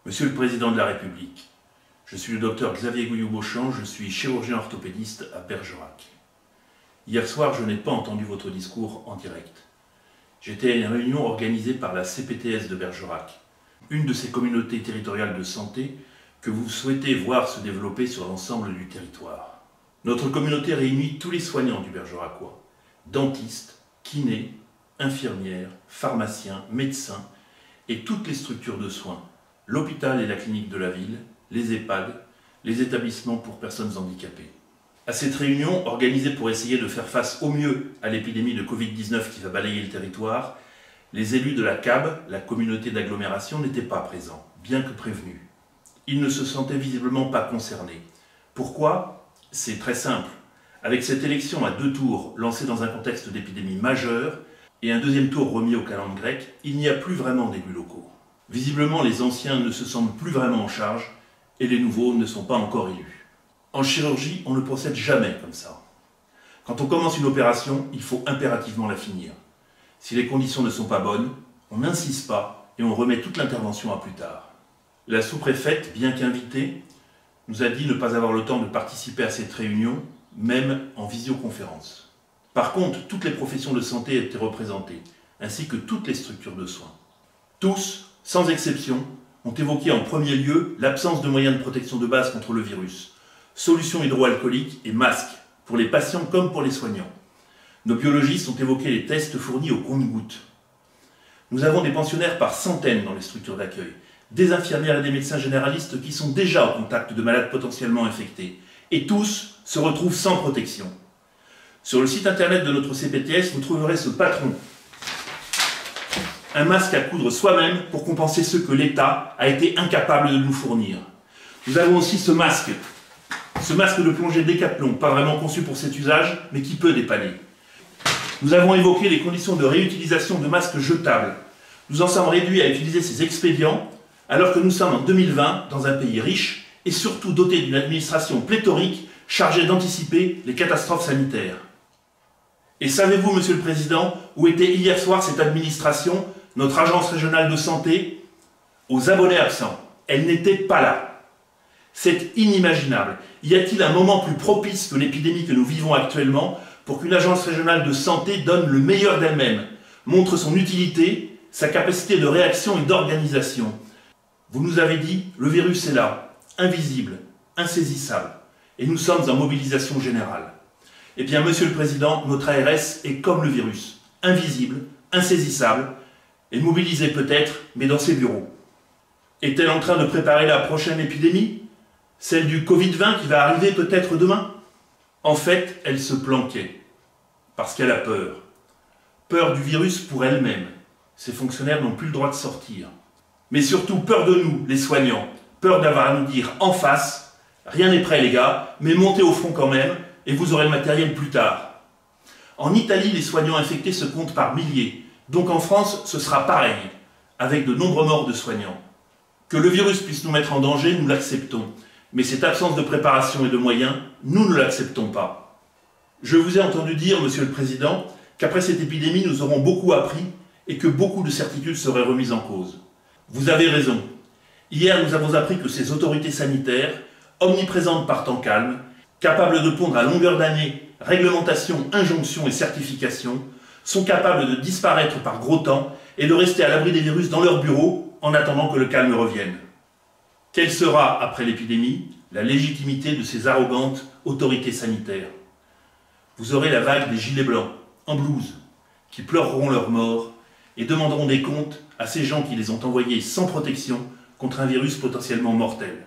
Monsieur le Président de la République, je suis le docteur Xavier Gouillou-Beauchamp, je suis chirurgien orthopédiste à Bergerac. Hier soir, je n'ai pas entendu votre discours en direct. J'étais à une réunion organisée par la CPTS de Bergerac, une de ces communautés territoriales de santé que vous souhaitez voir se développer sur l'ensemble du territoire. Notre communauté réunit tous les soignants du Bergeracois, dentistes, kinés, infirmières, pharmaciens, médecins et toutes les structures de soins, l'hôpital et la clinique de la ville, les EHPAD, les établissements pour personnes handicapées. À cette réunion, organisée pour essayer de faire face au mieux à l'épidémie de Covid-19 qui va balayer le territoire, les élus de la CAB, la communauté d'agglomération, n'étaient pas présents, bien que prévenus. Ils ne se sentaient visiblement pas concernés. Pourquoi ? C'est très simple. Avec cette élection à 2 tours lancée dans un contexte d'épidémie majeure et un deuxième tour remis au calendrier grec, il n'y a plus vraiment d'élus locaux. Visiblement, les anciens ne se sentent plus vraiment en charge et les nouveaux ne sont pas encore élus. En chirurgie, on ne procède jamais comme ça. Quand on commence une opération, il faut impérativement la finir. Si les conditions ne sont pas bonnes, on n'insiste pas et on remet toute l'intervention à plus tard. La sous-préfète, bien qu'invitée, nous a dit ne pas avoir le temps de participer à cette réunion, même en visioconférence. Par contre, toutes les professions de santé étaient représentées, ainsi que toutes les structures de soins. Tous, sans exception, ont évoqué en premier lieu l'absence de moyens de protection de base contre le virus, solutions hydroalcooliques et masques, pour les patients comme pour les soignants. Nos biologistes ont évoqué les tests fournis au compte-gouttes. Nous avons des pensionnaires par centaines dans les structures d'accueil, des infirmières et des médecins généralistes qui sont déjà au contact de malades potentiellement infectés, et tous se retrouvent sans protection. Sur le site internet de notre CPTS, vous trouverez ce patron. Un masque à coudre soi-même pour compenser ceux que l'État a été incapable de nous fournir. Nous avons aussi ce masque de plongée Décathlon, pas vraiment conçu pour cet usage, mais qui peut dépanner. Nous avons évoqué les conditions de réutilisation de masques jetables. Nous en sommes réduits à utiliser ces expédients, alors que nous sommes en 2020 dans un pays riche et surtout doté d'une administration pléthorique chargée d'anticiper les catastrophes sanitaires. Et savez-vous, Monsieur le Président, où était hier soir cette administration, notre agence régionale de santé? Aux abonnés absents. Elle n'était pas là. C'est inimaginable. Y a-t-il un moment plus propice que l'épidémie que nous vivons actuellement pour qu'une agence régionale de santé donne le meilleur d'elle-même, montre son utilité, sa capacité de réaction et d'organisation? Vous nous avez dit, le virus est là, invisible, insaisissable, et nous sommes en mobilisation générale. Eh bien, Monsieur le Président, notre ARS est comme le virus, invisible, insaisissable, et mobilisée peut-être, mais dans ses bureaux. Est-elle en train de préparer la prochaine épidémie? Celle du Covid-20 qui va arriver peut-être demain? En fait, elle se planquait, parce qu'elle a peur. Peur du virus pour elle-même. Ses fonctionnaires n'ont plus le droit de sortir. Mais surtout peur de nous, les soignants. Peur d'avoir à nous dire en face, rien n'est prêt les gars, mais montez au front quand même, et vous aurez le matériel plus tard. En Italie, les soignants infectés se comptent par milliers. Donc en France, ce sera pareil, avec de nombreux morts de soignants. Que le virus puisse nous mettre en danger, nous l'acceptons. Mais cette absence de préparation et de moyens, nous ne l'acceptons pas. Je vous ai entendu dire, Monsieur le Président, qu'après cette épidémie, nous aurons beaucoup appris et que beaucoup de certitudes seraient remises en cause. Vous avez raison. Hier, nous avons appris que ces autorités sanitaires, omniprésentes par temps calme, capables de pondre à longueur d'année réglementation, injonctions et certifications, sont capables de disparaître par gros temps et de rester à l'abri des virus dans leurs bureaux en attendant que le calme revienne. Quelle sera, après l'épidémie, la légitimité de ces arrogantes autorités sanitaires? Vous aurez la vague des gilets blancs, en blouse, qui pleureront leur mort et demanderont des comptes à ces gens qui les ont envoyés sans protection contre un virus potentiellement mortel.